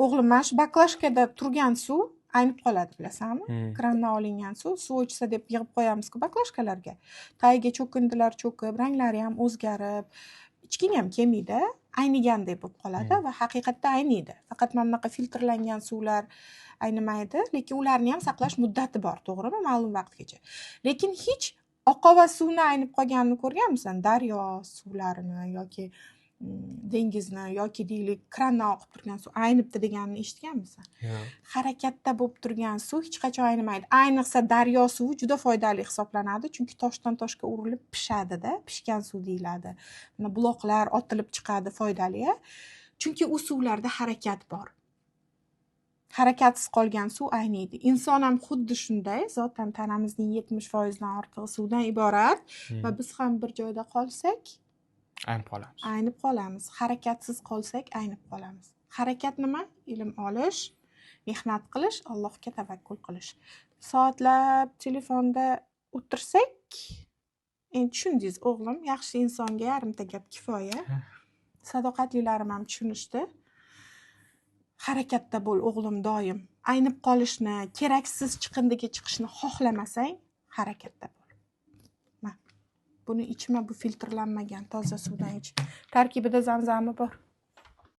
o'g'lim mana shu baklashkada turgan suv aynib qoladi, bilasanmi? Krandan olingan suv ichsa deb yig'ib qo'yamiz-ku baklashkalarga. Tagiga cho'kindilar cho'kib, ranglari ham o'zgarib, ichging ham kelmaydi, aynigandek bo'lib qoladi va haqiqatda ayniydi. Faqat mana bunaqa filtrlangan suvlar aynimaydi, lekin ularni ham saqlash muddati bor, to'g'rimi? Ma'lum vaqtgacha. Lekin hech oqova suvni aynib qolganini ko'rganmisan? Daryo suvlarini yoki dengizni yoki deylik krandan oqib turgan suv aynibdi deganini eshitganmisan? Yo'q. Harakatda bo'lib turgan suv hech qachon aynimaydi. Ayniqsa daryo suvi juda foydali hisoblanadi, chunki toshdan toshga urilib pishadi-da, pishgan suv deyiladi. Mana buloqlar otilib chiqadi, foydali. Chunki u suvlarda harakat bor. Harakatsiz qolgan suv ayniydi. Inson ham xuddi shunday, zotan tanamizning 70% dan ortig'i suvdan iborat va biz ham bir joyda qolsak aynib qolamiz. Harakatsiz qolsak aynib qolamiz. Harakat nima? Ilm olish, mehnat qilish, Allohga tavakkul qilish. Soatlab telefonda o'tirsak, endi tushundingiz o'g'lim, yaxshi insonga yarimta gap kifoya. Sadoqatlilarim ham tushunishdi. Harakatda bo'l o'g'lim doim. Aynib qolishni, keraksiz chiqindiga chiqishni xohlamasang, harakatda bo'l. Buni ichma, bu filtrlanmagan toza suvdan ich. Tarkibida zamzami bor.